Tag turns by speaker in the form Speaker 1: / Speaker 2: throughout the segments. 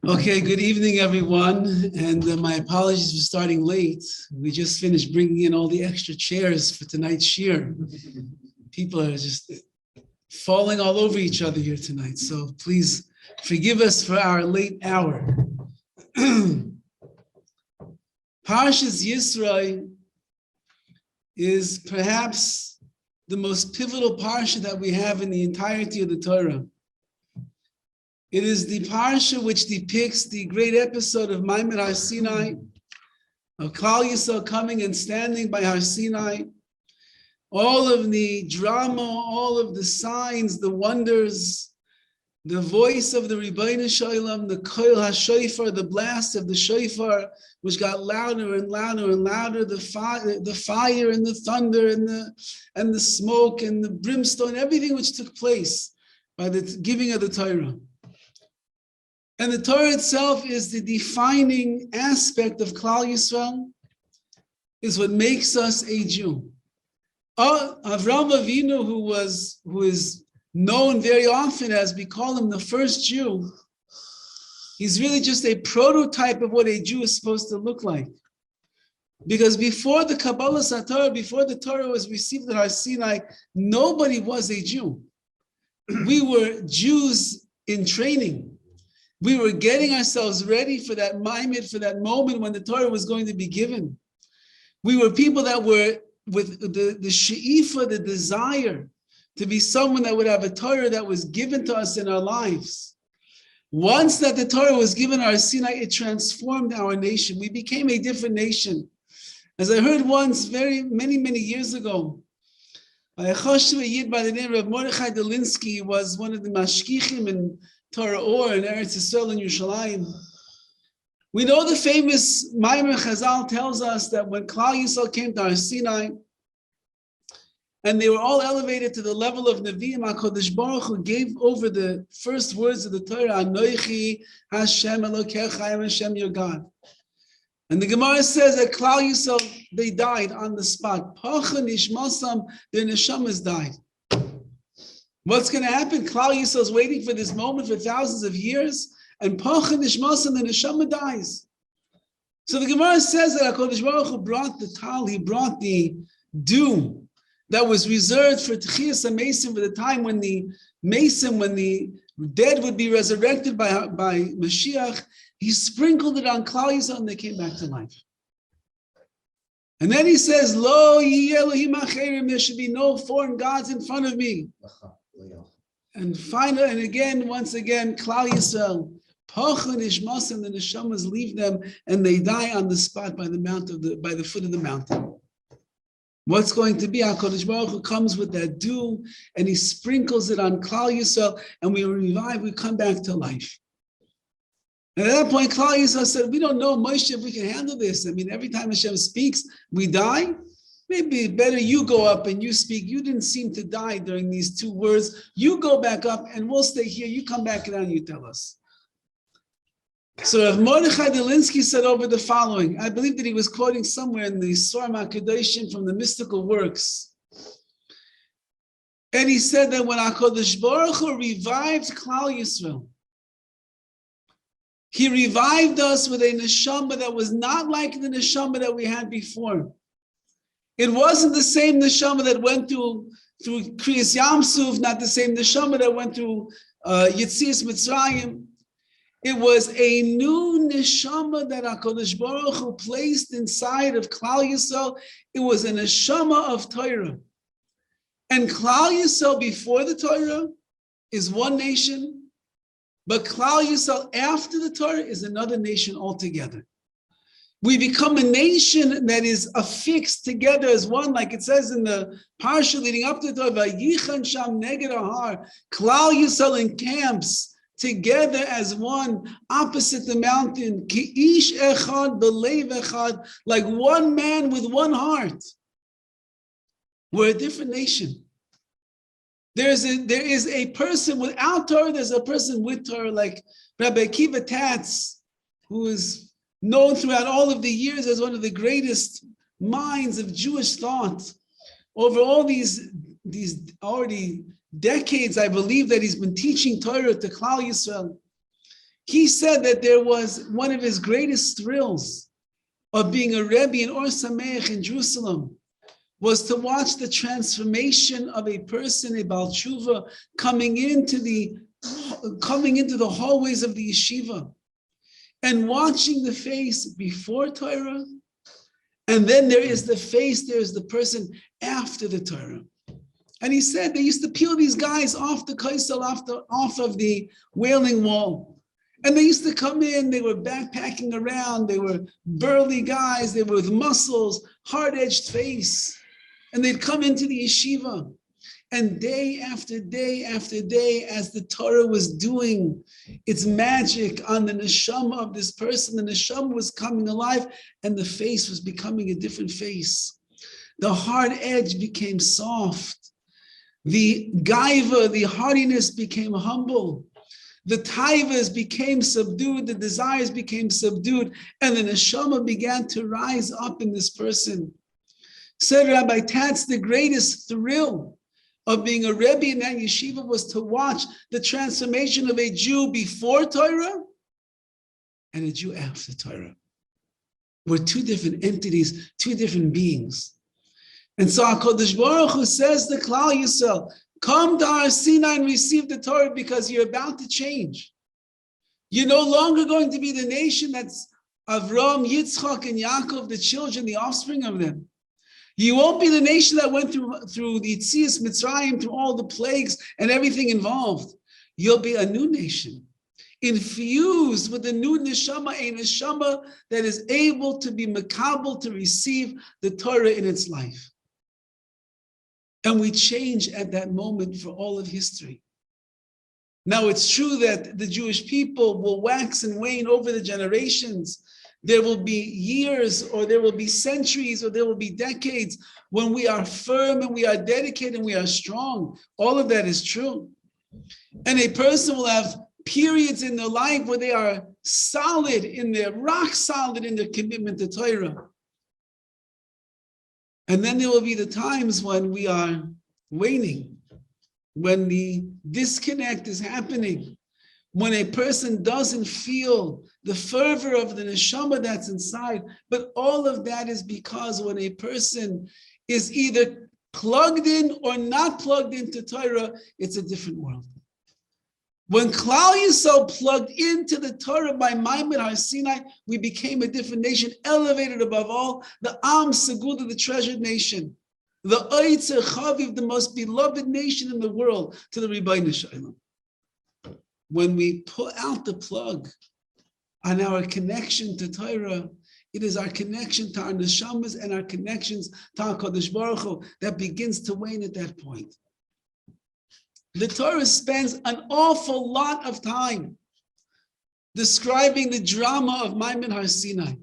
Speaker 1: Okay, good evening, everyone, and my apologies for starting late. We just finished bringing in all the extra chairs for tonight's shir. People are just falling all over each other here tonight, so please forgive us for our late hour. Parshas Yisro is perhaps the most pivotal parsha that we have in the entirety of the Torah. It is the parsha which depicts the great episode of Har Sinai, of Klal Yisrael coming and standing by Har Sinai. All of the drama, all of the signs, the wonders, the voice of the Ribbono Shel Olam, the koil ha-shofar, the blast of the shofar, which got louder and louder and louder, the fire and the thunder and the smoke and the brimstone, everything which took place by the giving of the Torah. And the Torah itself is the defining aspect of Klal Yisrael, is what makes us a Jew. Avraham Avinu, who is known very often as, we call him the first Jew, he's really just a prototype of what a Jew is supposed to look like. Because before the Kabbalah Torah, before the Torah was received at Har Sinai, nobody was a Jew. We were Jews in training. We were getting ourselves ready for that moment when the Torah was going to be given. We were people that were with the she'ifa, the desire to be someone that would have a Torah that was given to us in our lives. Once that the Torah was given Har Sinai, it transformed our nation. We became a different nation. As I heard once, many years ago, a Yid by the name of Mordechai Delinsky was one of the mashkichim in Torah Or in Eretz Yisrael in Yerushalayim. We know the famous Maimer Chazal tells us that when Klal Yisrael came to Har Sinai, and they were all elevated to the level of Nevi'im, HaKadosh Baruch Hu gave over the first words of the Torah, Anoichi Hashem Elokecha, I am Hashem your God. And the Gemara says that Klal Yisrael, they died on the spot. Pacha Nishmasam, their neshamas died. What's going to happen? Klal Yisrael is waiting for this moment for thousands of years, and Pacha Nishmasam, the neshama dies. So the Gemara says that HaKadosh Baruch Hu brought the tal, he brought the dew that was reserved for Techiyas HaMesim, for the time when the dead would be resurrected by Mashiach. He sprinkled it on Klal Yisrael and they came back to life. And then he says, Lo yeh Elohim acherim, there should be no foreign gods in front of me. And finally, and again, once again, Klal Yisrael, Pacha Nishmasim, the neshamas leave them and they die on the spot by the foot of the mountain. What's going to be? HaKadosh Baruch Hu comes with that dew and he sprinkles it on Klal Yisrael and we revive, we come back to life. And at that point, Klal Yisrael said, we don't know, Moshe, if we can handle this. I mean, every time Hashem speaks, we die. Maybe better you go up and you speak. You didn't seem to die during these 2 words. You go back up and we'll stay here. You come back down and you tell us. So Rav Mordechai Delinsky said over the following. I believe that he was quoting somewhere in the Sorim HaKadoshim from the mystical works. And he said that when HaKadosh Baruch Hu revived Klal Yisrael, he revived us with a neshama that was not like the neshama that we had before. It wasn't the same neshama that went through Kriyas Yamsuf, not the same neshama that went through Yetzias Mitzrayim. It was a new neshama that HaKadosh Baruch Hu placed inside of Klal Yisrael. It was a neshama of Torah. And Klal Yisrael before the Torah is one nation, but Klal Yisrael after the Torah is another nation altogether. We become a nation that is affixed together as one, like it says in the parsha leading up to the Torah, Vayichan sham neged ahar, Klal Yisrael encamps together as one, opposite the mountain, ki ish echad belev echad, like one man with one heart. We're a different nation. There is a person without Torah, there's a person with Torah, like Rabbi Akiva Tatz, who is known throughout all of the years as one of the greatest minds of Jewish thought. Over all these already decades, I believe that he's been teaching Torah to Klal Yisrael. He said that there was one of his greatest thrills of being a Rebbe in Or Sameach in Jerusalem was to watch the transformation of a person, a Baal Tshuva, coming into the hallways of the yeshiva and watching the face before Torah, and then there's the person after the Torah. And he said they used to peel these guys off the kaisel, off of the Wailing Wall. And they used to come in, they were backpacking around, they were burly guys, they were with muscles, hard-edged face. And they'd come into the yeshiva. And day after day after day, as the Torah was doing its magic on the neshama of this person, the neshama was coming alive and the face was becoming a different face. The hard edge became soft. The gaiva, the hardiness became humble. The taivas became subdued, the desires became subdued, and the neshama began to rise up in this person. Said Rabbi Tatz, the greatest thrill of being a Rebbe in that yeshiva was to watch the transformation of a Jew before Torah and a Jew after Torah. We're two different entities, two different beings. And so HaKadosh Baruch Hu says to Klal Yisrael, come to Har Sinai and receive the Torah because you're about to change. You're no longer going to be the nation that's Avram, Yitzchak, and Yaakov, the children, the offspring of them. You won't be the nation that went through the Yetzias Mitzrayim, through all the plagues and everything involved. You'll be a new nation, infused with a new neshama, a neshama that is able to be makabel, to receive the Torah in its life. And we change at that moment for all of history. Now, it's true that the Jewish people will wax and wane over the generations. There will be years, or there will be centuries, or there will be decades when we are firm and we are dedicated and we are strong. All of that is true. And a person will have periods in their life where they are solid in their, rock solid in their commitment to Torah. And then there will be the times when we are waning, when the disconnect is happening, when a person doesn't feel the fervor of the neshama that's inside. But all of that is because when a person is either plugged in or not plugged into Torah, it's a different world. When Klal Yisrael plugged into the Torah by Maimon Har Sinai, we became a different nation, elevated above all, the Am Seguda, the treasured nation, the Oitzer Chaviv, the most beloved nation in the world, to the Rebbeinu Shalom. When we pull out the plug on our connection to Torah, it is our connection to our neshamas and our connections to HaKadosh Baruch Hu that begins to wane at that point. The Torah spends an awful lot of time describing the drama of Maimon Har Sinai.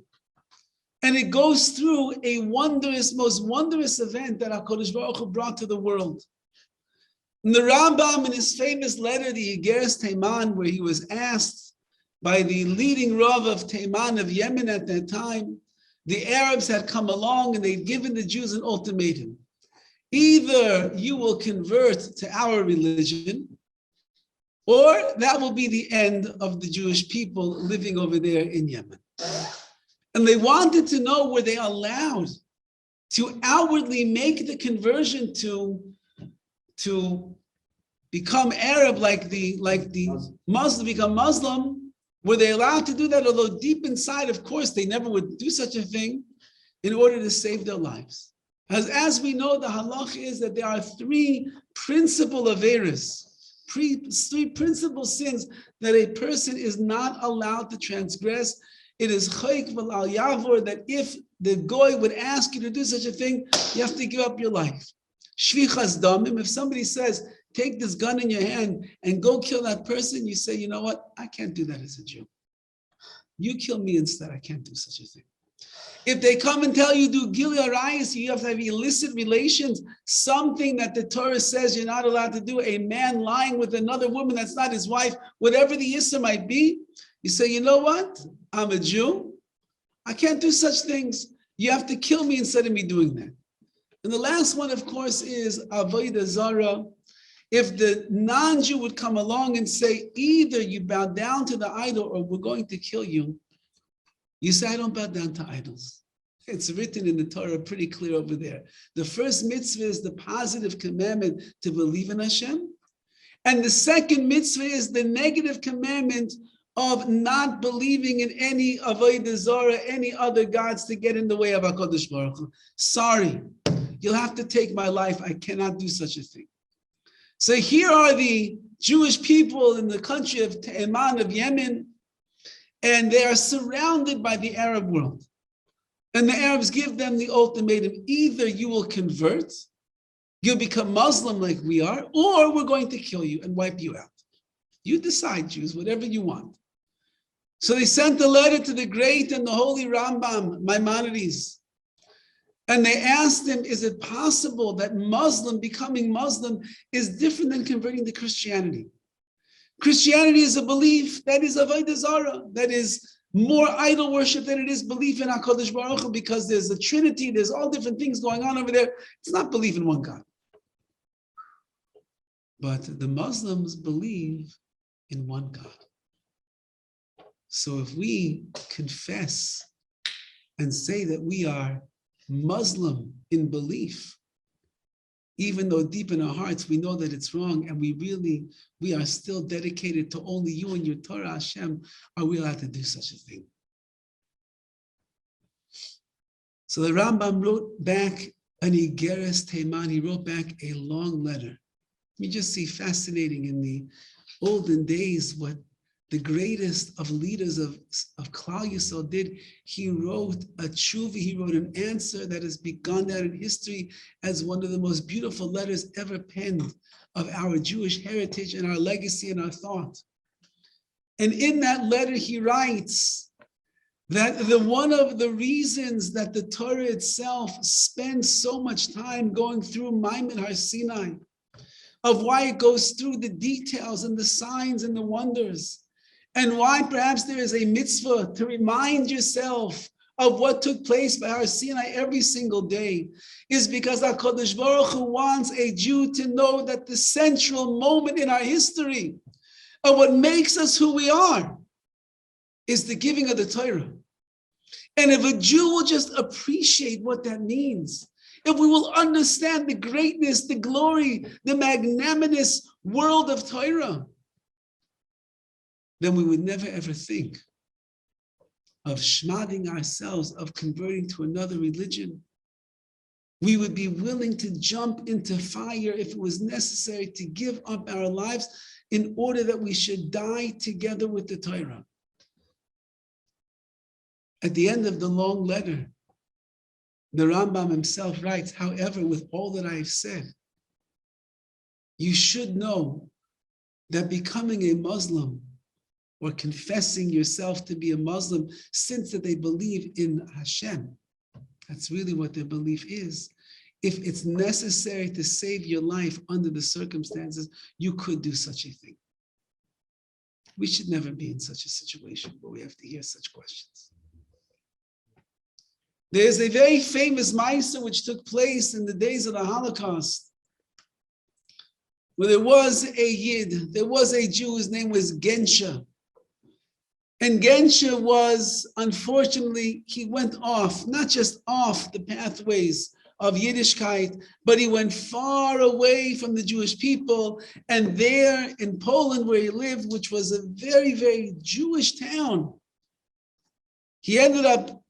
Speaker 1: And it goes through a wondrous, most wondrous event that HaKadosh Baruch Hu brought to the world. And the Rambam, in his famous letter, the Igeres Teiman, where he was asked by the leading Rav of Teiman of Yemen at that time, the Arabs had come along and they'd given the Jews an ultimatum. Either you will convert to our religion, or that will be the end of the Jewish people living over there in Yemen. And they wanted to know, were they allowed to outwardly make the conversion to become Arab, like the Muslim become Muslim? Were they allowed to do that? Although deep inside, of course, they never would do such a thing in order to save their lives. As we know, the halach is that there are three principal averos, three principal sins that a person is not allowed to transgress. It is chayk v'al yavor, that if the goy would ask you to do such a thing, you have to give up your life. Shvichas damim, if somebody says, take this gun in your hand and go kill that person, you say, you know what, I can't do that as a Jew. You kill me instead, I can't do such a thing. If they come and tell you do gilui arayos, you have to have illicit relations, something that the Torah says you're not allowed to do, a man lying with another woman that's not his wife, whatever the issue might be, you say, you know what, I'm a Jew, I can't do such things. You have to kill me instead of me doing that. And the last one, of course, is avodah zara. if the non-Jew would come along and say, either you bow down to the idol or we're going to kill you, you say, I don't bow down to idols. It's written in the Torah pretty clear over there. The first mitzvah is the positive commandment to believe in Hashem. And the second mitzvah is the negative commandment of not believing in any avodah zarah, any other gods to get in the way of HaKadosh Baruch Hu. Sorry, you'll have to take my life. I cannot do such a thing. So here are the Jewish people in the country of Te'eman, of Yemen, and they are surrounded by the Arab world. And the Arabs give them the ultimatum: either you will convert, you'll become Muslim like we are, or we're going to kill you and wipe you out. You decide, Jews, whatever you want. So they sent a letter to the great and the holy Rambam, Maimonides, and they asked him, is it possible that becoming Muslim is different than converting to Christianity? Christianity is a belief that is avodah zarah, that is more idol worship than it is belief in HaKadosh Baruch Hu, because there's a Trinity, there's all different things going on over there. It's not belief in one God. But the Muslims believe in one God. So if we confess and say that we are Muslim in belief, even though deep in our hearts we know that it's wrong, and we are still dedicated to only you and your Torah, Hashem, are we allowed to do such a thing? So the Rambam wrote back an Igeres Teiman, he wrote back a long letter. You just see fascinating in the olden days what the greatest of leaders of Klal Yisrael did. He wrote a tshuva, he wrote an answer that has gone down in history as one of the most beautiful letters ever penned of our Jewish heritage and our legacy and our thought. And in that letter, he writes that one of the reasons that the Torah itself spends so much time going through Maimon Har Sinai, of why it goes through the details and the signs and the wonders, and why perhaps there is a mitzvah to remind yourself of what took place by Har Sinai every single day, is because HaKadosh Baruch Hu wants a Jew to know that the central moment in our history of what makes us who we are is the giving of the Torah. And if a Jew will just appreciate what that means, if we will understand the greatness, the glory, the magnanimous world of Torah, then we would never ever think of shmadding ourselves, of converting to another religion. We would be willing to jump into fire if it was necessary to give up our lives in order that we should die together with the Torah. At the end of the long letter, the Rambam himself writes, however, with all that I have said, you should know that becoming a Muslim or confessing yourself to be a Muslim, since that they believe in Hashem, that's really what their belief is. If it's necessary to save your life under the circumstances, you could do such a thing. We should never be in such a situation where we have to hear such questions. There's a very famous Ma'aser which took place in the days of the Holocaust, where there was a Yid, there was a Jew, his name was Gensha. And Gensha was, unfortunately, he went off, not just off the pathways of Yiddishkeit, but he went far away from the Jewish people. And there in Poland, where he lived, which was a very, very Jewish town, he ended up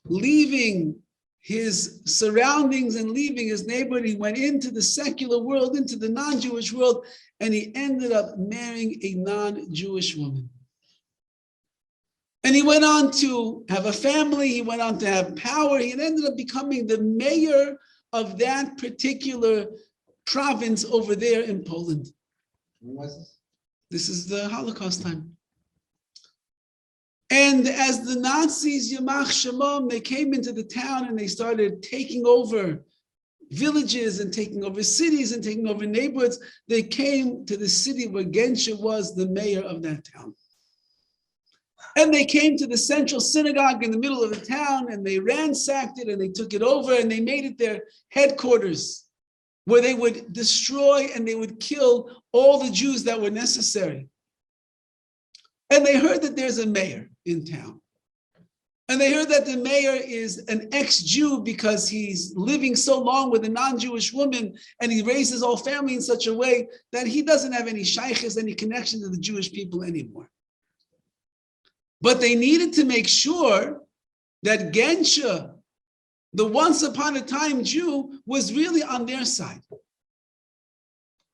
Speaker 1: leaving his surroundings and leaving his neighborhood. He went into the secular world, into the non-Jewish world, and he ended up marrying a non-Jewish woman. And he went on to have a family, he went on to have power, he ended up becoming the mayor of that particular province over there in Poland.
Speaker 2: When was this?
Speaker 1: This is the Holocaust time. And as the Nazis, Yamach Shemam, they came into the town and they started taking over villages and taking over cities and taking over neighborhoods. They came to the city where Gensha was the mayor of that town. And they came to the central synagogue in the middle of the town and they ransacked it and they took it over and they made it their headquarters, where they would destroy and they would kill all the Jews that were necessary. And they heard that there's a mayor in town. And they heard that the mayor is an ex-Jew because he's living so long with a non-Jewish woman, and he raised his whole family in such a way that he doesn't have any shaykhs, any connection to the Jewish people anymore. But they needed to make sure that Gensha, the once upon a time Jew, was really on their side.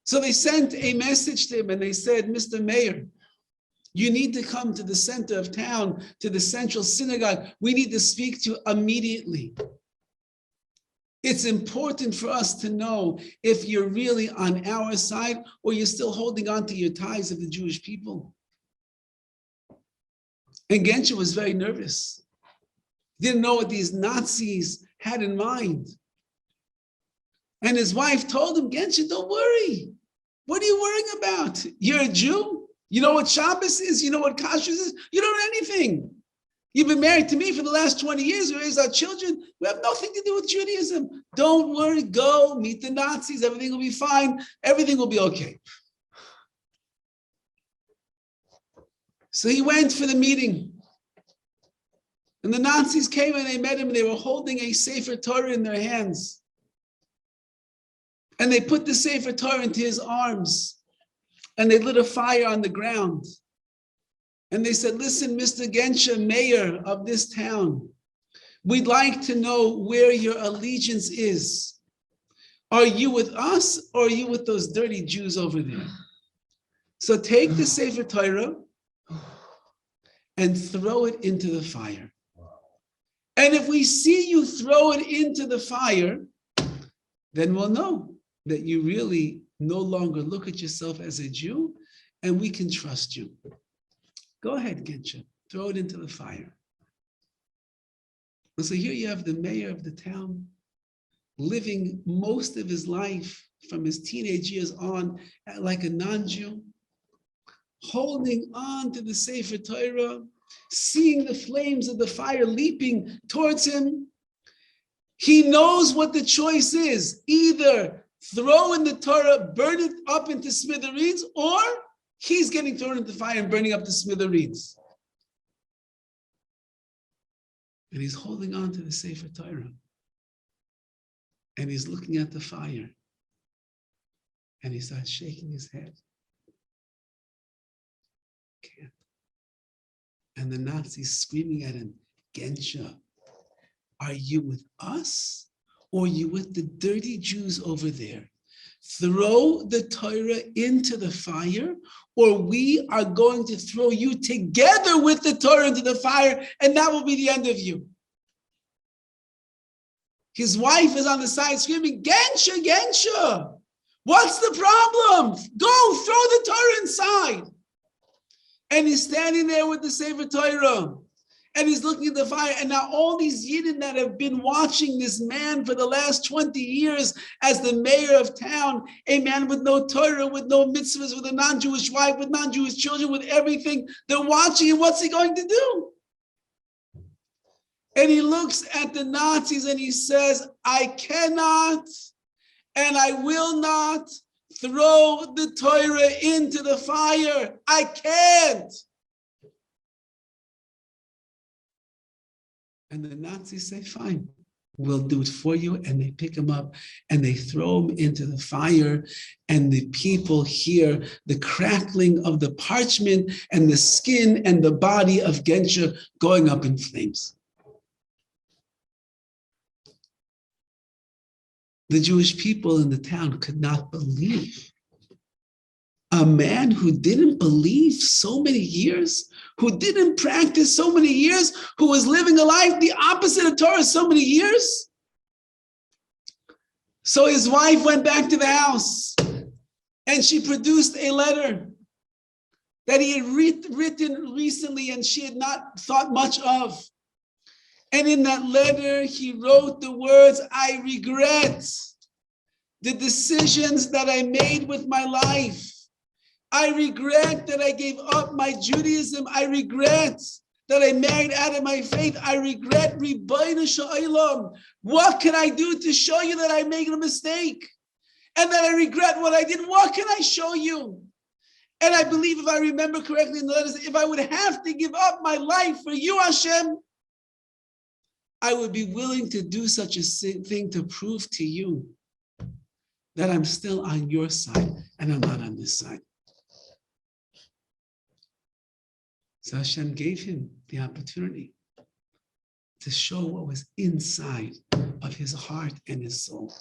Speaker 1: So they sent a message to him and they said, Mr. Mayor, you need to come to the center of town, to the central synagogue. We need to speak to you immediately. It's important for us to know if you're really on our side or you're still holding on to your ties of the Jewish people. And Gensha was very nervous. Didn't know what these Nazis had in mind. And his wife told him, Gensha, don't worry. What are you worrying about? You're a Jew? You know what Shabbos is? You know what Kashrus is? You don't know anything. You've been married to me for the last 20 years. We raised our children. We have nothing to do with Judaism. Don't worry. Go meet the Nazis. Everything will be fine. Everything will be okay. So he went for the meeting. And the Nazis came and they met him. And they were holding a Sefer Torah in their hands. And they put the Sefer Torah into his arms. And they lit a fire on the ground. And they said, listen, Mr. Gensha, mayor of this town, we'd like to know where your allegiance is. Are you with us or are you with those dirty Jews over there? So take the Sefer Torah and throw it into the fire. And if we see you throw it into the fire, then we'll know that you really no longer look at yourself as a Jew, and we can trust you. Go ahead, Gensha, throw it into the fire. And so here you have the mayor of the town living most of his life from his teenage years on like a non-Jew, holding on to the Sefer Torah, seeing the flames of the fire leaping towards him. He knows what the choice is, either throw in the Torah, burn it up into smithereens, or he's getting thrown into fire and burning up the smithereens. And he's holding on to the Sefer Torah. And he's looking at the fire. And he starts shaking his head. Can't. And the Nazis screaming at him, Gensha, are you with us? Or are you with the dirty Jews over there? Throw the Torah into the fire, or we are going to throw you together with the Torah into the fire, and that will be the end of you. His wife is on the side screaming, Gensha, Gensha, what's the problem? Go, throw the Torah inside. And he's standing there with the Sefer Torah. And he's looking at the fire, and now all these Yidden that have been watching this man for the last 20 years as the mayor of town, a man with no Torah, with no mitzvahs, with a non-Jewish wife, with non-Jewish children, with everything, they're watching him. What's he going to do? And he looks at the Nazis and he says, I cannot and I will not throw the Torah into the fire. I can't. And the Nazis say, fine, we'll do it for you. And they pick him up and they throw him into the fire. And the people hear the crackling of the parchment and the skin and the body of Gensha going up in flames. The Jewish people in the town could not believe a man who didn't believe so many years, who didn't practice so many years, who was living a life the opposite of Torah so many years. So his wife went back to the house and she produced a letter that he had written recently and she had not thought much of. And in that letter, he wrote the words, I regret the decisions that I made with my life. I regret that I gave up my Judaism. I regret that I married out of my faith. I regret, Ribbono Shel Olam. What can I do to show you that I made a mistake? and that I regret what I did. What can I show you? And I believe, if I remember correctly in the letters, if I would have to give up my life for you, Hashem, I would be willing to do such a thing to prove to you that I'm still on your side and I'm not on this side. So Hashem gave him the opportunity to show what was inside of his heart and his soul.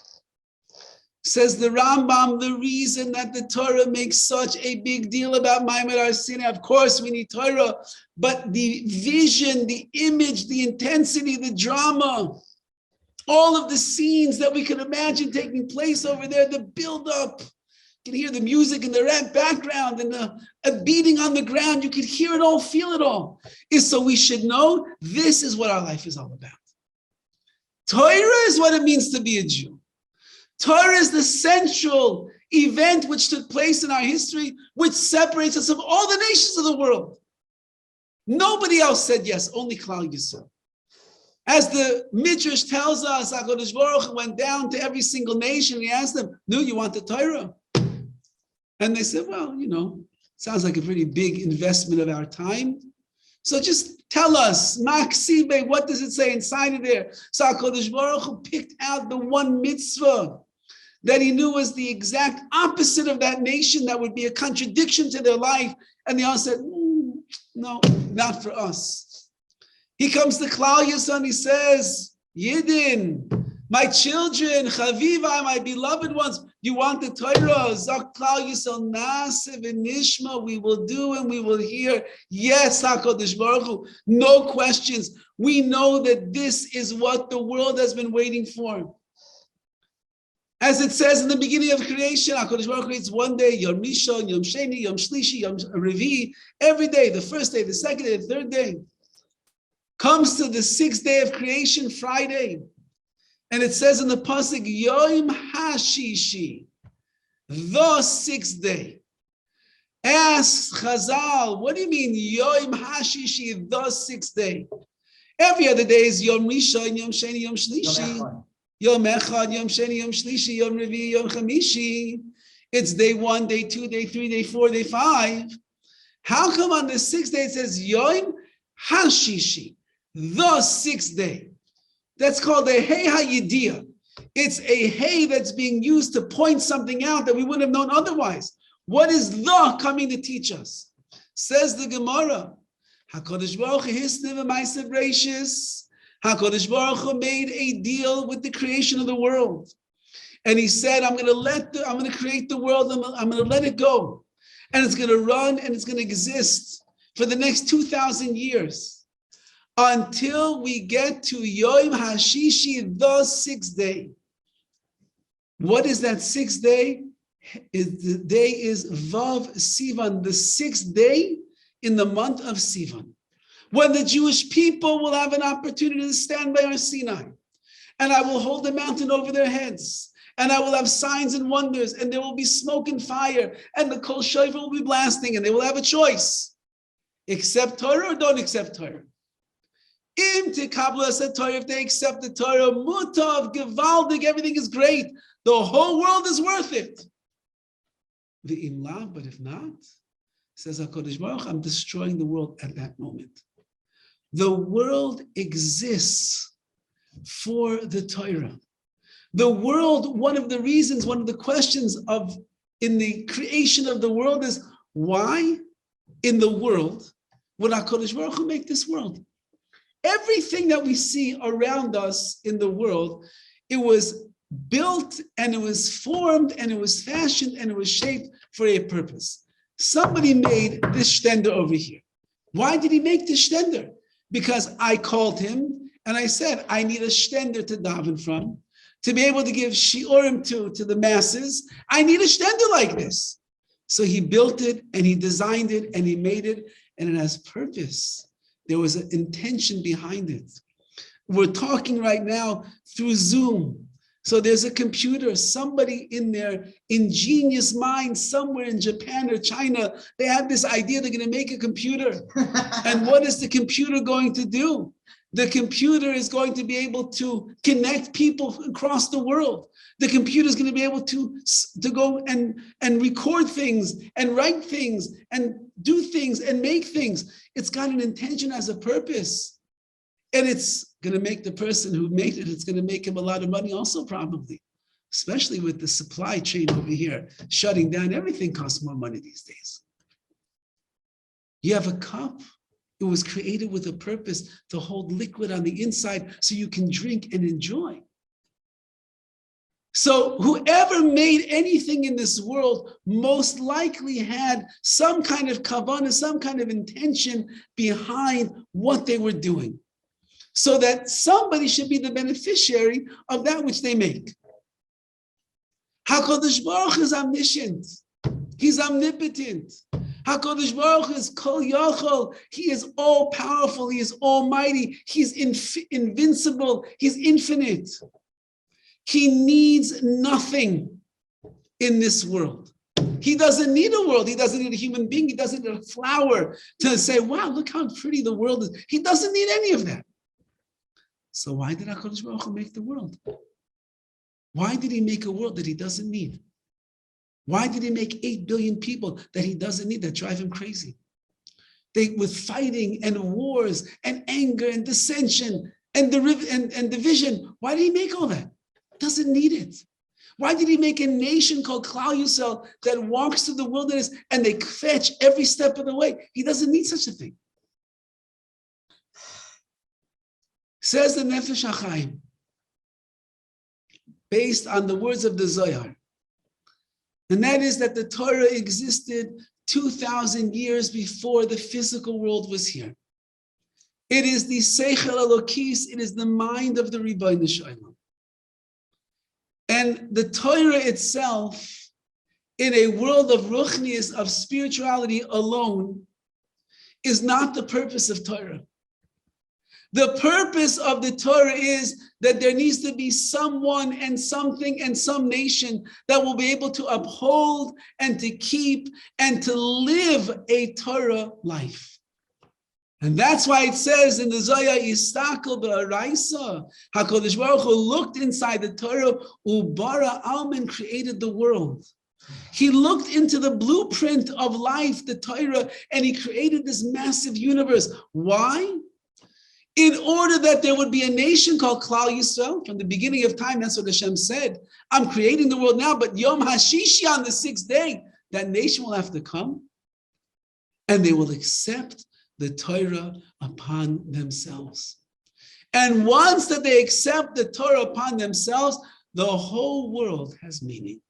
Speaker 1: Says the Rambam, the reason that the Torah makes such a big deal about Har Sinai, of course we need Torah, but the vision, the image, the intensity, the drama, all of the scenes that we can imagine taking place over there, the build-up, you can hear the music in the background and a beating on the ground, you could hear it all, feel it all, is so we should know this is what our life is all about. Torah is what it means to be a Jew. Torah is the central event which took place in our history, which separates us from all the nations of the world. Nobody else said yes, only Klal Yisrael. As the Midrash tells us, HaKadosh Baruch Hu went down to every single nation. He asked them, "No, you want the Torah?" And they said, "Well, sounds like a pretty big investment of our time. So just tell us, Maksibe, what does it say inside of there?" So HaKadosh Baruch Hu picked out the one mitzvah that he knew was the exact opposite of that nation, that would be a contradiction to their life. And they all said, "No, not for us." He comes to Klal Yisrael and he says, "Yidden, my children, Chaviva, my beloved ones, you want the Torah? Zak Klal Yisrael, Na'aseh v'nishma, we will do and we will hear. Yes, HaKadosh Baruch Hu, no questions. We know that this is what the world has been waiting for. As it says in the beginning of creation, HaKadosh Baruch Hu creates one day, Yom Rishon, Yom Sheni, Yom Shlishi, Yom Revi, every day, the first day, the second day, the third day. Comes to the sixth day of creation, Friday. And it says in the pasuk, Yom HaShishi, the sixth day. Asks Chazal, what do you mean Yom HaShishi, the sixth day? Every other day is Yom Rishon, Yom Sheni, Yom Shlishi. Yom Echad, Yom Sheni, Yom Shlishi, Yom Revi, Yom Chamishi. It's day 1, day 2, day 3, day 4, day 5. How come on the sixth day it says Yom HaShishi, the sixth day? That's called a Hey HaYediyah. It's a Hey that's being used to point something out that we wouldn't have known otherwise. What is the coming to teach us? Says the Gemara, HaKadosh Baruch Hu hisniv v'ma'aseh bereishis. HaKadosh Baruch Hu made a deal with the creation of the world. And he said, I'm going to create the world, I'm going to let it go. And it's going to run and it's going to exist for the next 2,000 years. Until we get to Yom HaShishi, the sixth day. What is that sixth day? The day is Vav Sivan, the sixth day in the month of Sivan, when the Jewish people will have an opportunity to stand by Har Sinai, and I will hold the mountain over their heads, and I will have signs and wonders, and there will be smoke and fire, and the kol shofar will be blasting, and they will have a choice: accept Torah or don't accept Torah. If they accept the Torah, mutav, gewaldig, everything is great. The whole world is worth it. The imlav, but if not, says HaKadosh Baruch Hu, I'm destroying the world at that moment. The world exists for the Torah. The world, one of the questions in the creation of the world is, why in the world would HaKadosh Baruch Hu make this world? Everything that we see around us in the world, it was built and it was formed and it was fashioned and it was shaped for a purpose. Somebody made this shtender over here. Why did he make this shtender? Because I called him and I said, I need a shtender to daven from, to be able to give shiurim to the masses. I need a shtender like this. So he built it and he designed it and he made it, and it has purpose. There was an intention behind it. We're talking right now through Zoom. So there's a computer, somebody in their ingenious mind somewhere in Japan or China, they have this idea they're going to make a computer. And what is the computer going to do? The computer is going to be able to connect people across the world. The computer is going to be able to go and record things and write things and do things and make things. It's got an intention as a purpose. And it's going to make the person who made it, it's going to make him a lot of money also probably, especially with the supply chain over here, shutting down. Everything costs more money these days. You have a cup. It was created with a purpose to hold liquid on the inside so you can drink and enjoy. So whoever made anything in this world most likely had some kind of kavanah, some kind of intention behind what they were doing, so that somebody should be the beneficiary of that which they make. HaKadosh Baruch Hu is omniscient. He's omnipotent. HaKadosh Baruch Hu is Kol Yachol. He is all powerful. He is almighty. He's invincible. He's infinite. He needs nothing in this world. He doesn't need a world. He doesn't need a human being. He doesn't need a flower to say, wow, look how pretty the world is. He doesn't need any of that. So why did HaKadosh Baruch Hu make the world? Why did he make a world that he doesn't need? Why did he make 8 billion people that he doesn't need, that drive him crazy? With fighting and wars and anger and dissension and division. Why did he make all that? Doesn't need it. Why did he make a nation called Klal Yisrael that walks through the wilderness and they fetch every step of the way? He doesn't need such a thing. Says the Nefesh HaChaim, based on the words of the Zohar, and that is that the Torah existed 2,000 years before the physical world was here. It is the Seichel Elokis, it is the mind of the Ribbono Shel Olam. And the Torah itself, in a world of ruchnius, of spirituality alone, is not the purpose of Torah. The purpose of the Torah is that there needs to be someone and something and some nation that will be able to uphold and to keep and to live a Torah life. And that's why it says in the Zohar, Yistakel b'araisa, HaKadosh Baruch Hu looked inside the Torah, Ubara Alman created the world. He looked into the blueprint of life, the Torah, and he created this massive universe. Why? In order that there would be a nation called Klal Yisrael. From the beginning of time, that's what Hashem said. I'm creating the world now, but Yom HaShishi, on the 6th day, that nation will have to come and they will accept the Torah upon themselves. And once that they accept the Torah upon themselves, the whole world has meaning.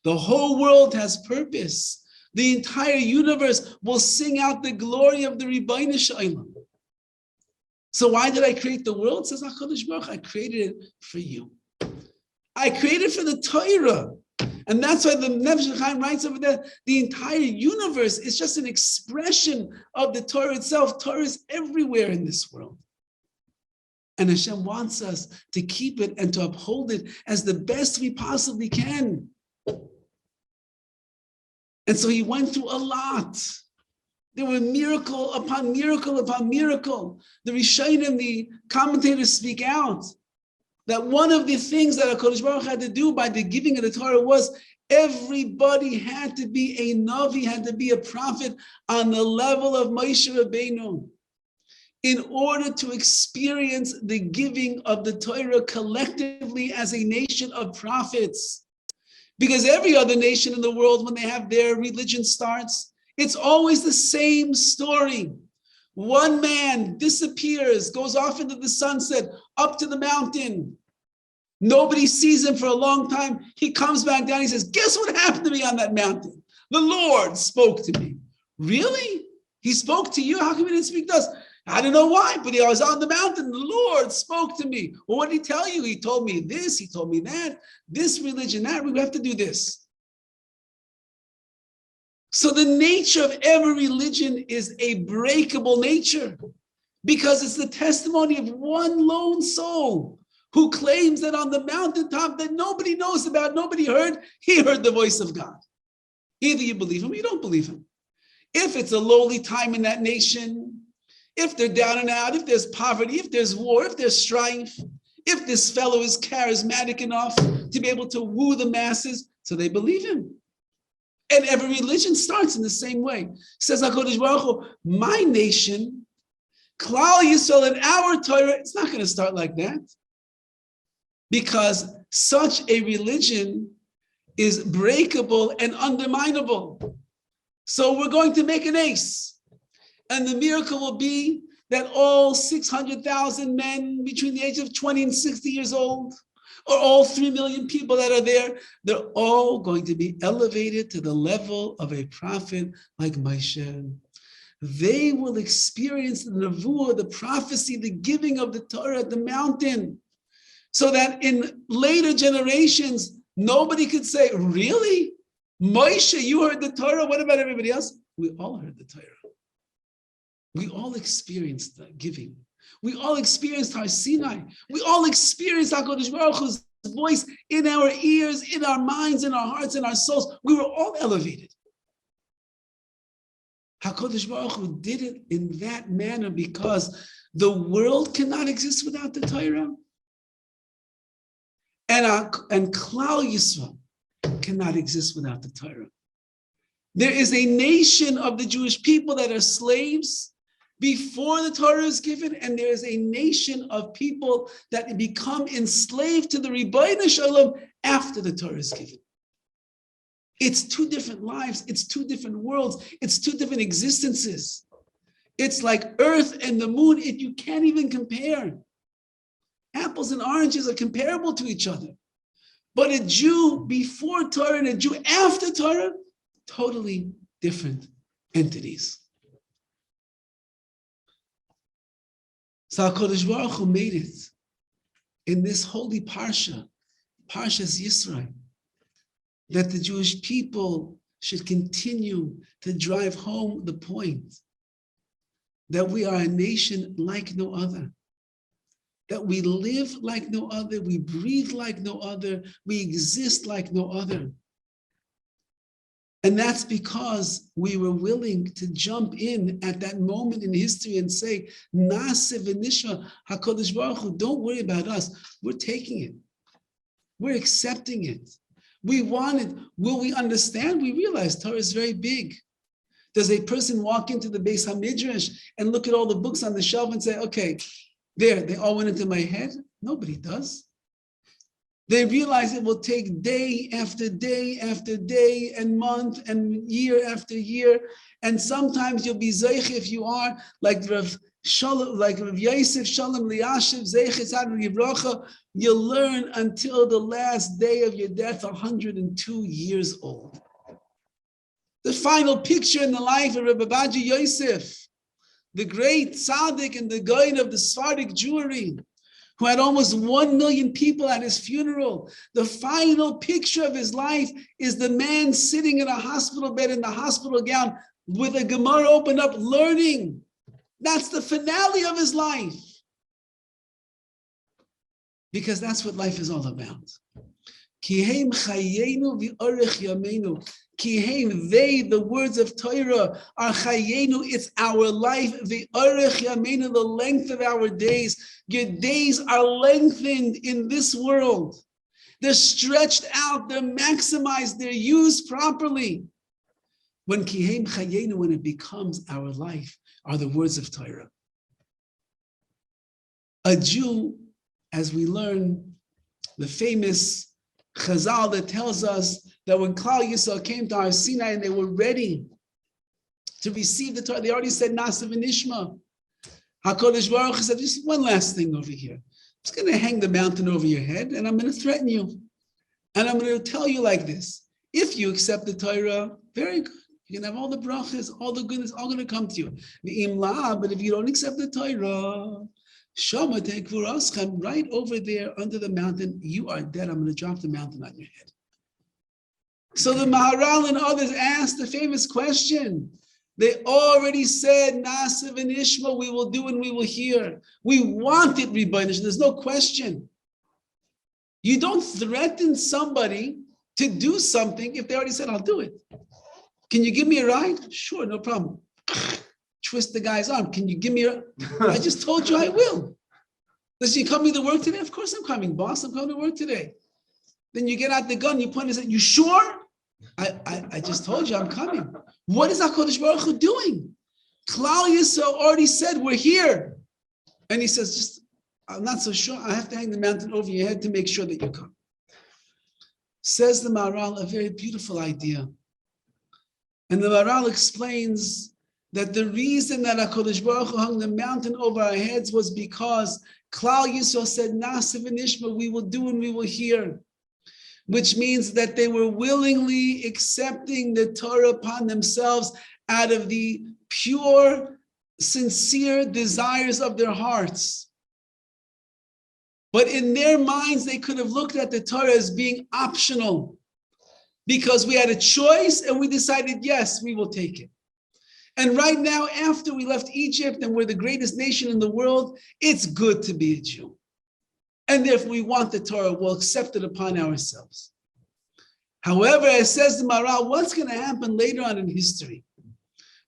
Speaker 1: The whole world has purpose. The entire universe will sing out the glory of the Ribbono Shel Olam. So why did I create the world? Says HaKadosh Baruch Hu, I created it for you. I created it for the Torah. And that's why the Nefesh HaChaim writes over there, the entire universe is just an expression of the Torah itself. Torah is everywhere in this world. And Hashem wants us to keep it and to uphold it as the best we possibly can. And so he went through a lot. There were miracle upon miracle upon miracle. The Rishonim, the commentators speak out that one of the things that HaKadosh Baruch Hu had to do by the giving of the Torah was everybody had to be a Navi, had to be a prophet on the level of Moshe Rabbeinu in order to experience the giving of the Torah collectively as a nation of prophets. Because every other nation in the world, when they have their religion starts, it's always the same story. One man disappears, goes off into the sunset, up to the mountain. Nobody sees him for a long time. He comes back down. He says, guess what happened to me on that mountain? The Lord spoke to me. Really? He spoke to you? How come he didn't speak to us? I don't know why, but I was on the mountain. The Lord spoke to me. Well, what did he tell you? He told me this. He told me that. This religion, that. We have to do this. So the nature of every religion is a breakable nature because it's the testimony of one lone soul who claims that on the mountaintop that nobody knows about, nobody heard, he heard the voice of God. Either you believe him or you don't believe him. If it's a lowly time in that nation, If they're down and out, if there's poverty, if there's war, if there's strife, if this fellow is charismatic enough to be able to woo the masses, so they believe him. And every religion starts in the same way. Says HaKadosh Baruch Hu, my nation, Klal Yisrael, and our Torah, it's not going to start like that. Because such a religion is breakable and underminable. So we're going to make an ace. And the miracle will be that all 600,000 men between the age of 20 and 60 years old, or all 3 million people that are there, they're all going to be elevated to the level of a prophet like Moshe. They will experience the nevuah, the prophecy, the giving of the Torah at the mountain, so that in later generations, nobody could say, really? Moshe, you heard the Torah? What about everybody else? We all heard the Torah. We all experienced the giving. We all experienced Har Sinai. We all experienced HaKadosh Baruch Hu's voice in our ears, in our minds, in our hearts, in our souls. We were all elevated. HaKadosh Baruch Hu did it in that manner because the world cannot exist without the Torah. And Klal Yisrael cannot exist without the Torah. There is a nation of the Jewish people that are slaves before the Torah is given, and there is a nation of people that become enslaved to the Ribbono Shel Olam after the Torah is given. It's two different lives, it's two different worlds, it's two different existences. It's like earth and the moon, you can't even compare. Apples and oranges are comparable to each other. But a Jew before Torah and a Jew after Torah, totally different entities. So HaKadosh Baruch Hu made it in this holy Parsha, Parshas Yisro, that the Jewish people should continue to drive home the point that we are a nation like no other, that we live like no other, we breathe like no other, we exist like no other. And that's because we were willing to jump in at that moment in history and say, Naaseh v'nishma, HaKadosh Baruch Hu, don't worry about us. We're taking it. We're accepting it. We want it. Will we understand? We realize Torah is very big. Does a person walk into the Beis HaMidrash and look at all the books on the shelf and say, okay, there, they all went into my head? Nobody does. They realize it will take day after day after day and month and year after year. And sometimes you'll be zeich if you are like Rav Yosef Shalom Liashiv Zeich Tzaddik Yivrocha. You'll learn until the last day of your death, 102 years old. The final picture in the life of Rabbi Baji Yosef, the great tzaddik and the guide of the Sephardic Jewry, who had almost 1 million people at his funeral. The final picture of his life is the man sitting in a hospital bed in the hospital gown with a Gemara open up, learning. That's the finale of his life. Because that's what life is all about. Kihem chayenu v'orech yameinu. Kihem, they, the words of Torah, are chayenu, it's our life, v'orech yameinu, the length of our days. Your days are lengthened in this world. They're stretched out, they're maximized, they're used properly. When kihem chayenu, when it becomes our life, are the words of Torah. A Jew, as we learn, the famous Chazal that tells us that when Klal Yisrael came to Har Sinai and they were ready to receive the Torah, they already said Naaseh v'nishma. HaKadosh Baruch Hu said, just one last thing over here. I'm just going to hang the mountain over your head and I'm going to threaten you. And I'm going to tell you like this. If you accept the Torah, very good. You can have all the brachas, all the goodness, all going to come to you. But if you don't accept the Torah, right over there under the mountain, you are dead. I'm going to drop the mountain on your head. So the Maharal and others asked the famous question. They already said, Naaseh v'nishma, we will do and we will hear. We want it, Ribbono. There's no question. You don't threaten somebody to do something if they already said, I'll do it. Can you give me a ride? Sure, no problem. twist the guy's arm. Can you give me I just told you I will. Does you coming to work today? Of course I'm coming, boss. I'm coming to work today. Then you get out the gun, you point and say, you sure? I just told you I'm coming. What is HaKadosh Baruch Hu doing? Klal Yisrael already said, we're here. And he says, just, I'm not so sure. I have to hang the mountain over your head to make sure that you come. Says the Maharal, a very beautiful idea. And the Maharal explains that the reason that HaKadosh Baruch Hu hung the mountain over our heads was because Klal Yisrael said, Nasiv and Ishma, we will do and we will hear. Which means that they were willingly accepting the Torah upon themselves out of the pure, sincere desires of their hearts. But in their minds, they could have looked at the Torah as being optional because we had a choice and we decided, yes, we will take it. And right now, after we left Egypt and we're the greatest nation in the world, it's good to be a Jew. And if we want the Torah, we'll accept it upon ourselves. However, as says the Maharal, what's going to happen later on in history?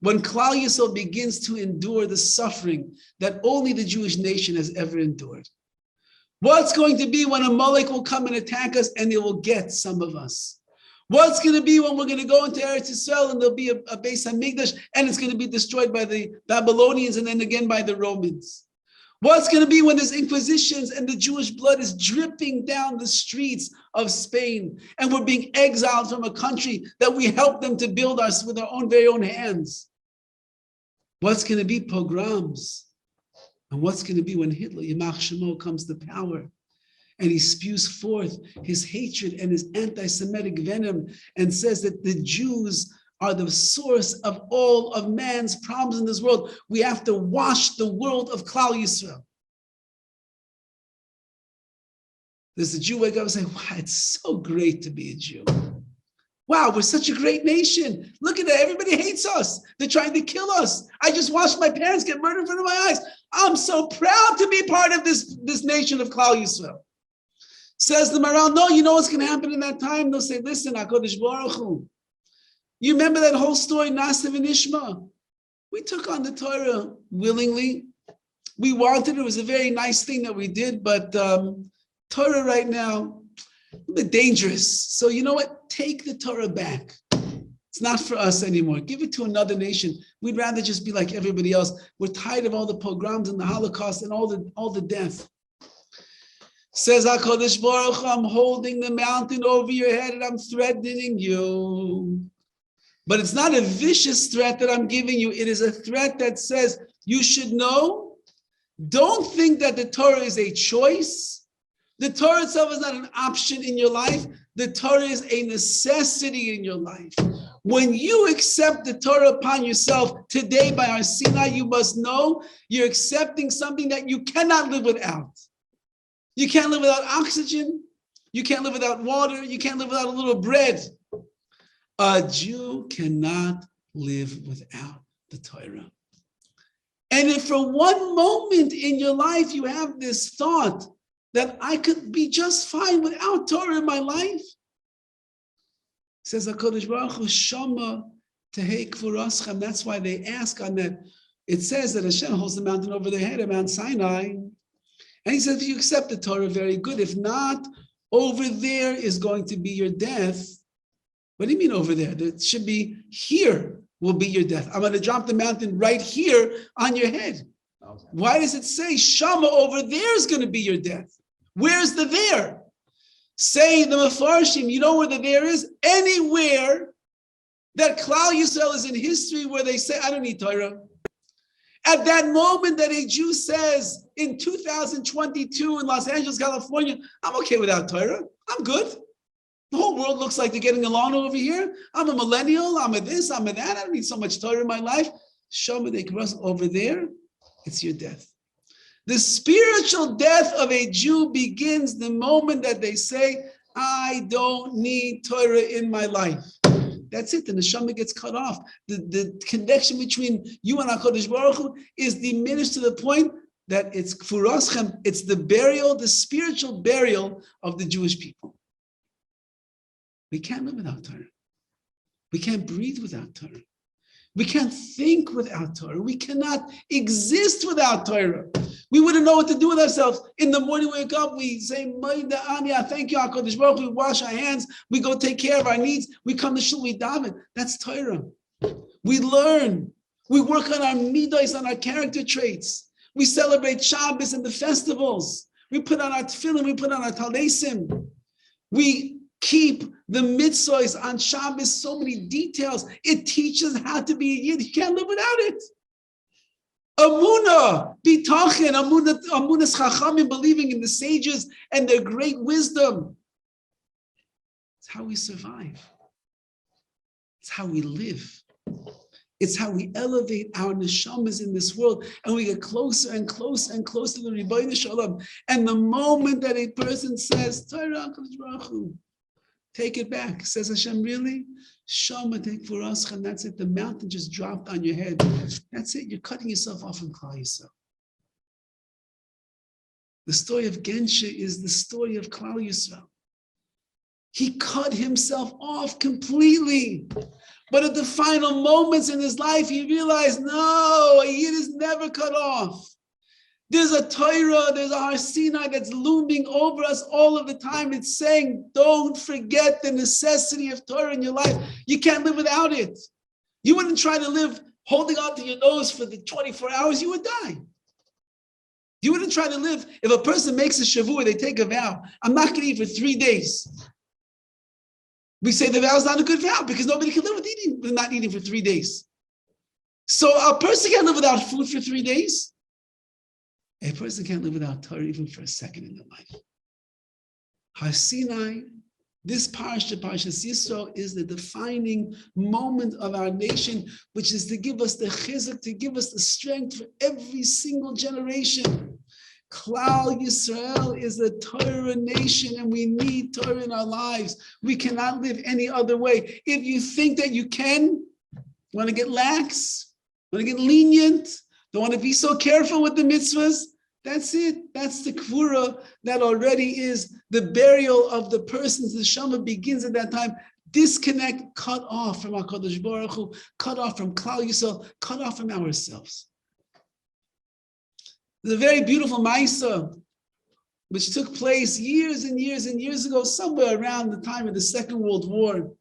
Speaker 1: When Klal Yisrael begins to endure the suffering that only the Jewish nation has ever endured. What's going to be when a Molech will come and attack us and it will get some of us? What's going to be when we're going to go into Eretz Yisrael and there'll be a Beis Hamikdash and it's going to be destroyed by the Babylonians and then again by the Romans? What's going to be when there's inquisitions and the Jewish blood is dripping down the streets of Spain and we're being exiled from a country that we helped them to build us with our own very own hands? What's going to be pogroms? And what's going to be when Hitler, Yamach Shemo, comes to power and he spews forth his hatred and his anti-Semitic venom and says that the Jews are the source of all of man's problems in this world. We have to wash the world of Klal Yisrael. Does the Jew wake up and say, wow, it's so great to be a Jew. Wow, we're such a great nation. Look at that, everybody hates us. They're trying to kill us. I just watched my parents get murdered in front of my eyes. I'm so proud to be part of this nation of Klal Yisrael. Says the Maharal, no, you know what's going to happen in that time? They'll say, listen, HaKadosh Baruch Hu, you remember that whole story, Nasiv and Ishma? We took on the Torah willingly. We wanted it. It was a very nice thing that we did, but Torah right now, a bit dangerous. So you know what? Take the Torah back. It's not for us anymore. Give it to another nation. We'd rather just be like everybody else. We're tired of all the pogroms and the Holocaust and all the death. Says HaKadosh Baruch Hu, I'm holding the mountain over your head and I'm threatening you. But it's not a vicious threat that I'm giving you. It is a threat that says you should know. Don't think that the Torah is a choice. The Torah itself is not an option in your life. The Torah is a necessity in your life. When you accept the Torah upon yourself today by Har Sinai, you must know you're accepting something that you cannot live without. You can't live without oxygen. You can't live without water. You can't live without a little bread. A Jew cannot live without the Torah. And if for one moment in your life you have this thought that I could be just fine without Torah in my life, says HaKadosh Baruch Hu, Shama tehei kvoraschem. That's why they ask on that. It says that Hashem holds the mountain over their head at Mount Sinai. And he says, if you accept the Torah, very good. If not, over there is going to be your death. What do you mean over there? It should be here will be your death. I'm going to drop the mountain right here on your head. Okay. Why does it say Shama over there is going to be your death? Where's the there? Say the Mefarshim, you know where the there is? Anywhere that Klal Yisrael is in history where they say, I don't need Torah. At that moment that a Jew says in 2022 in Los Angeles, California, I'm okay without Torah. I'm good. The whole world looks like they're getting along over here. I'm a millennial. I'm a this. I'm a that. I don't need so much Torah in my life. Shama de Kras over there, it's your death. The spiritual death of a Jew begins the moment that they say, I don't need Torah in my life. That's it. The neshama gets cut off. The connection between you and HaKadosh Baruch Hu is diminished to the point that it's kfuraschem. It's the burial, the spiritual burial of the Jewish people. We can't live without Torah. We can't breathe without Torah. We can't think without Torah. We cannot exist without Torah. We wouldn't know what to do with ourselves. In the morning, we wake up, we say, Maida Anya, thank you, HaKadosh Baruch Hu. We wash our hands, we go take care of our needs, we come to shul, we daven. That's Torah. We learn. We work on our midos, on our character traits. We celebrate Shabbos and the festivals. We put on our tefillin, we put on our talesim. We keep the mitzvahs on Shabbos, so many details. It teaches how to be a Yid. You can't live without it. Amunah, bitachin, amunas chachamim, believing in the sages and their great wisdom. It's how we survive. It's how we live. It's how we elevate our neshamas in this world, and we get closer and closer and closer to the Rebbeinu Shalom. And the moment that a person says, Torah HaKadosh Baruch Hu, take it back. Says Hashem, really? Shama take for us, and that's it. The mountain just dropped on your head. That's it. You're cutting yourself off from Klal Yisrael. The story of Gensha is the story of Klal Yisrael. He cut himself off completely. But at the final moments in his life, he realized, no, a Yid is never cut off. There's a Torah, there's a Har Sinai that's looming over us all of the time. It's saying, don't forget the necessity of Torah in your life. You can't live without it. You wouldn't try to live holding on to your nose for the 24 hours, you would die. You wouldn't try to live, if a person makes a shavua, they take a vow, I'm not going to eat for 3 days. We say the vow is not a good vow because nobody can live with not eating for 3 days. So a person can't live without food for 3 days. A person can't live without Torah even for a second in their life. Har Sinai, this Parshas Yisro, is the defining moment of our nation, which is to give us the chizuk, to give us the strength for every single generation. Klal Yisrael is a Torah nation, and we need Torah in our lives. We cannot live any other way. If you think that you can, want to get lax, want to get lenient, don't want to be so careful with the mitzvahs, that's it. That's the kvura that already is the burial of the person's neshama begins at that time. Disconnect, cut off from HaKadosh Baruch Hu, cut off from Klal Yisrael, cut off from ourselves. There's a very beautiful Maisa which took place years and years and years ago, somewhere around the time of the Second World War.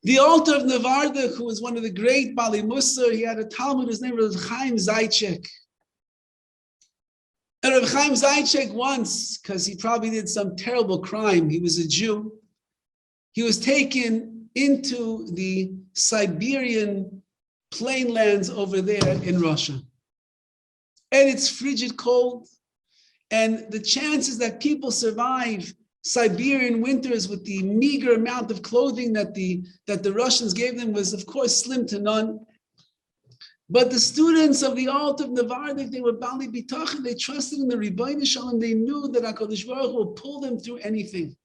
Speaker 1: The altar of Nevardik, who was one of the great Bali Musar, he had a Talmud, his name was Chaim Zaitchik. And Rabbi Chaim Zaitchik once, because he probably did some terrible crime, he was a Jew, he was taken into the Siberian plainlands over there in Russia. And it's frigid cold, and the chances that people survive Siberian winters with the meager amount of clothing that the Russians gave them was, of course, slim to none. But the students of the altar of Nevardik, they were Bali Bitachon, they trusted in the Rebbeinu Shalom, they knew that HaKadosh Baruch Hu would pull them through anything.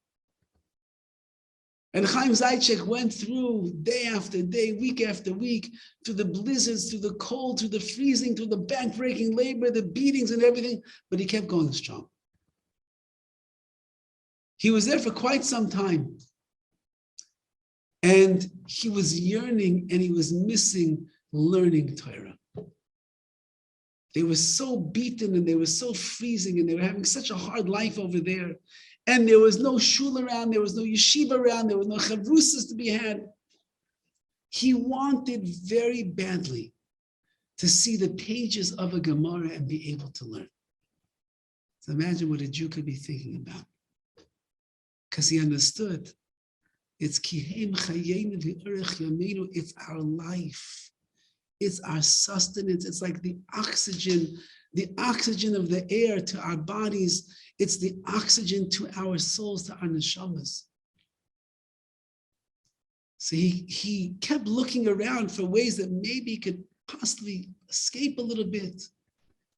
Speaker 1: And Chaim Zaitchik went through day after day, week after week, through the blizzards, through the cold, through the freezing, through the back-breaking labor, the beatings and everything, but he kept going strong. He was there for quite some time. And he was yearning and he was missing learning Torah. They were so beaten and they were so freezing and they were having such a hard life over there. And there was no shul around, there was no yeshiva around, there was no chavrusas to be had. He wanted very badly to see the pages of a Gemara and be able to learn. So imagine what a Jew could be thinking about. Because he understood, it's kihem chayenu v'orech yameinu, it's our life. It's our sustenance. It's like the oxygen of the air to our bodies. It's the oxygen to our souls, to our neshamas. So he kept looking around for ways that maybe he could possibly escape a little bit,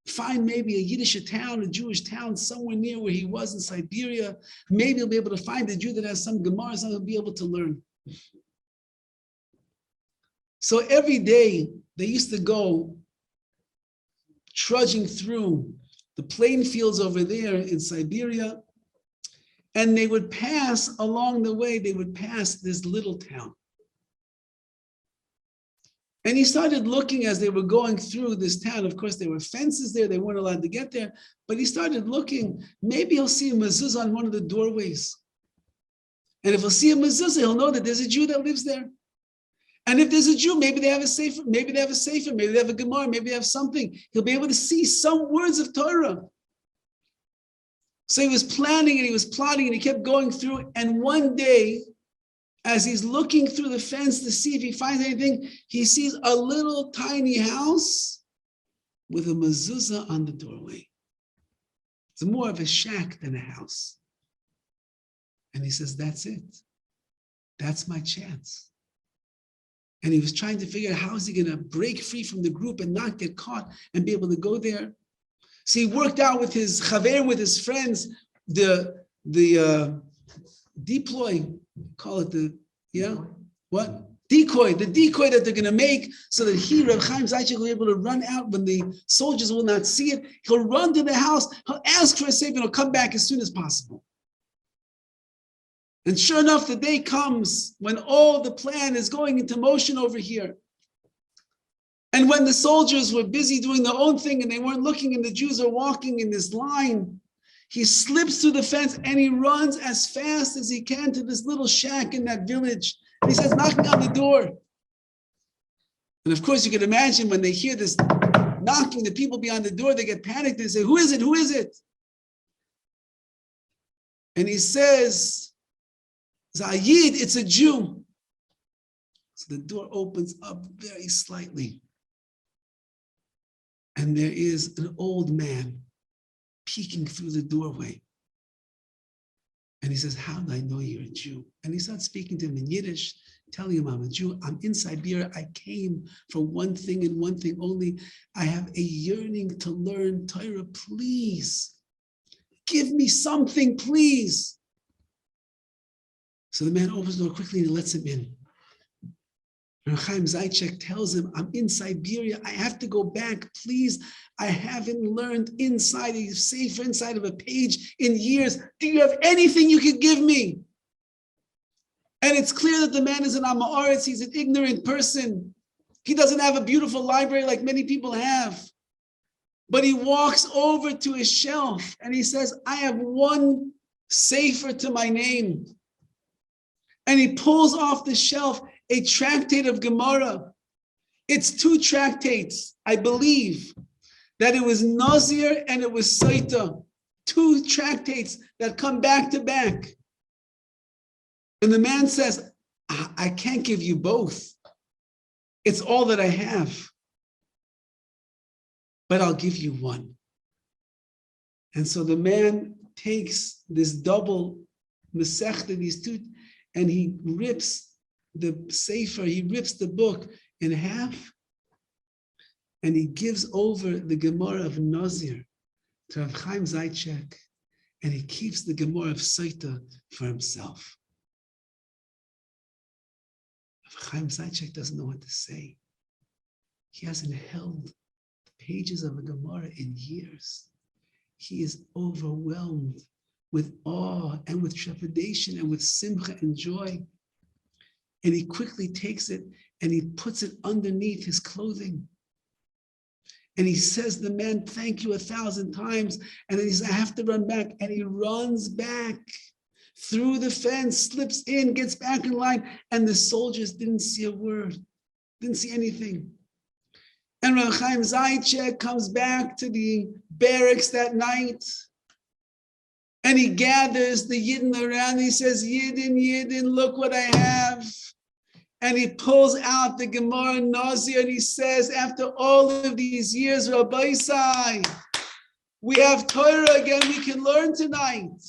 Speaker 1: find maybe a Yiddish town, a Jewish town somewhere near where he was in Siberia. Maybe he'll be able to find a Jew that has some Gemaras and he'll be able to learn. So every day they used to go trudging through the plain fields over there in Siberia, and they would pass along the way, they would pass this little town. And he started looking as they were going through this town. Of course, there were fences there. They weren't allowed to get there. But he started looking. Maybe he'll see a mezuzah on one of the doorways. And if he'll see a mezuzah, he'll know that there's a Jew that lives there. And if there's a Jew, maybe they have a sefer, maybe they have a Gemara, maybe they have something. He'll be able to see some words of Torah. So he was planning and he was plotting and he kept going through. And one day, as he's looking through the fence to see if he finds anything, he sees a little tiny house with a mezuzah on the doorway. It's more of a shack than a house. And he says, that's it. That's my chance. And he was trying to figure out how is he going to break free from the group and not get caught and be able to go there. So he worked out with his chaver, with his friends, the deploy, call it the decoy that they're going to make so that he, Reb Chaim Zaychik, will be able to run out when the soldiers will not see it. He'll run to the house, he'll ask for a sefer, and he'll come back as soon as possible. And sure enough, the day comes when all the plan is going into motion over here. And when the soldiers were busy doing their own thing and they weren't looking and the Jews are walking in this line, he slips through the fence and he runs as fast as he can to this little shack in that village. And he says, knocking on the door. And of course, you can imagine when they hear this knocking, the people behind the door, they get panicked. They say, who is it? Who is it? And he says, Zayid, it's a Jew. So the door opens up very slightly. And there is an old man peeking through the doorway. And he says, how do I know you're a Jew? And he starts speaking to him in Yiddish, telling him, I'm a Jew. I'm in Siberia. I came for one thing and one thing only. I have a yearning to learn Torah. Please, give me something, please. So the man opens the door quickly and he lets him in. And Chaim Zaychik tells him, I'm in Siberia. I have to go back. Please, I haven't learned inside a sefer, inside of a page in years. Do you have anything you could give me? And it's clear that the man is an Amaretz. He's an ignorant person. He doesn't have a beautiful library like many people have. But he walks over to his shelf and he says, I have one sefer to my name. And he pulls off the shelf a tractate of Gemara. It's two tractates, I believe, that it was Nazir and it was Saita. Two tractates that come back to back. And the man says, I can't give you both. It's all that I have. But I'll give you one. And so the man takes this double Masechta, these two, and he rips the sefer, he rips the book in half, and he gives over the Gemara of Nazir to Rav Chaim Zaychik, and he keeps the Gemara of Saita for himself. Rav Chaim Zaychik doesn't know what to say. He hasn't held the pages of a Gemara in years. He is overwhelmed with awe and with trepidation and with simcha and joy. And he quickly takes it and he puts it underneath his clothing. And he says to the man, thank you 1,000 times. And then he says, I have to run back. And he runs back through the fence, slips in, gets back in line. And the soldiers didn't see a word, didn't see anything. And Rav Chaim Zaychik comes back to the barracks that night. And he gathers the Yidden around. He says, Yidden, look what I have. And he pulls out the Gemara Nazir and he says, after all of these years, Rabbi Sai, we have Torah again, we can learn tonight.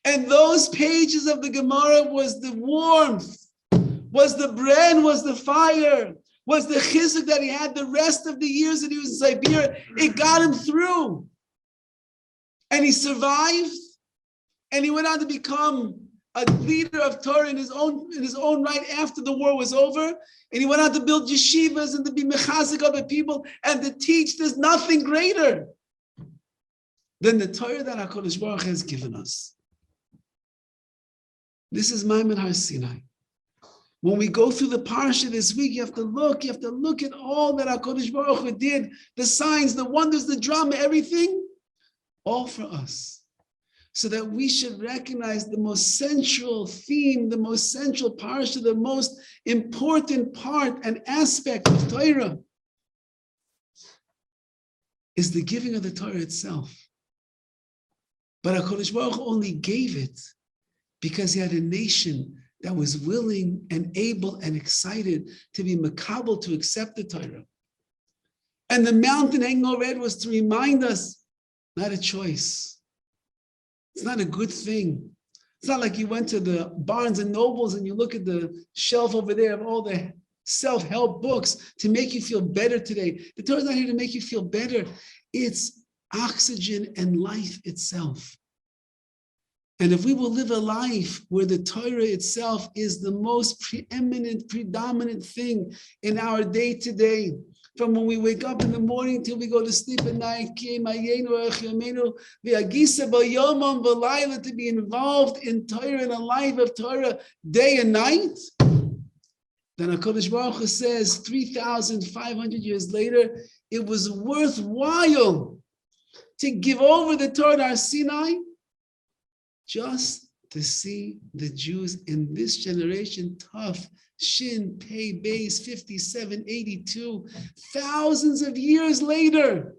Speaker 1: And those pages of the Gemara was the warmth, was the bread, was the fire, was the chizuk that he had the rest of the years that he was in Siberia. It got him through. And he survived, and he went on to become a leader of Torah in his own right after the war was over. And he went on to build yeshivas and to be mechazik other people and to teach. There's nothing greater than the Torah that HaKadosh Baruch Hu has given us. This is Maimon Har Sinai. When we go through the parsha this week, you have to look at all that HaKadosh Baruch Hu did, the signs, the wonders, the drama, everything, all for us. So that we should recognize the most central theme, the most central parsha, the most important part and aspect of Torah is the giving of the Torah itself. But HaKadosh Baruch Hu only gave it because he had a nation that was willing and able and excited to be makabel, to accept the Torah. And the mountain hanging overhead was to remind us, not a choice. It's not a good thing. It's not like you went to the Barnes and Nobles and you look at the shelf over there of all the self-help books to make you feel better today. The Torah is not here to make you feel better. It's oxygen and life itself. And if we will live a life where the Torah itself is the most predominant thing in our day-to-day, from when we wake up in the morning till we go to sleep at night, to be involved in Torah, in a life of Torah, day and night, then HaKadosh Baruch Hu says 3,500 years later, it was worthwhile to give over the Torah to Har Sinai just to see the Jews in this generation, tough, Shin, Pei, Beis, 57, 82, thousands of years later,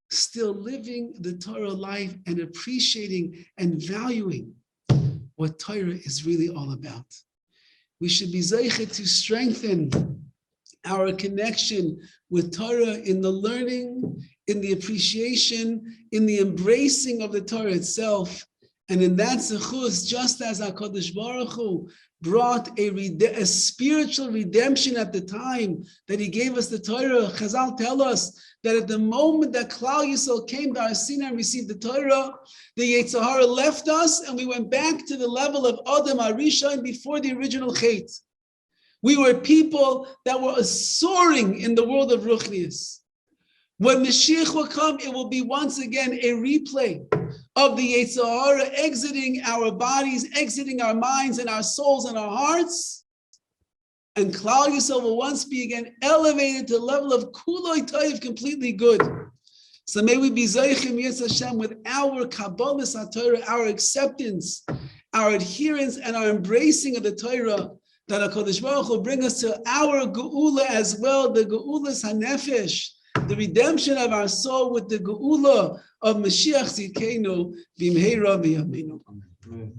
Speaker 1: still living the Torah life and appreciating and valuing what Torah is really all about. We should be zeichet to strengthen our connection with Torah in the learning, in the appreciation, in the embracing of the Torah itself. And in that zechus, just as HaKadosh Baruch Hu brought a spiritual redemption at the time that he gave us the Torah, Chazal tell us that at the moment that Klal Yisrael came to Har Sinai and received the Torah, the Yetzer Hara left us and we went back to the level of Adam HaRishon before the original Chet. We were people that were soaring in the world of Ruchnius. When Mashiach will come, it will be once again a replay of the Yetzer Hara exiting our bodies, exiting our minds and our souls and our hearts. And Klal Yisrael will once be again elevated to the level of Kuloi Toiv, completely good. So may we be Zaychim Yetz Hashem with our Kabbalas HaTorah, our acceptance, our adherence, and our embracing of the Torah, that HaKadosh Baruch Hu will bring us to our Geula as well, the Geulas HaNefesh, the redemption of our soul with the Geula of Mashiach Tzidkenu, B'mheira v'yameinu.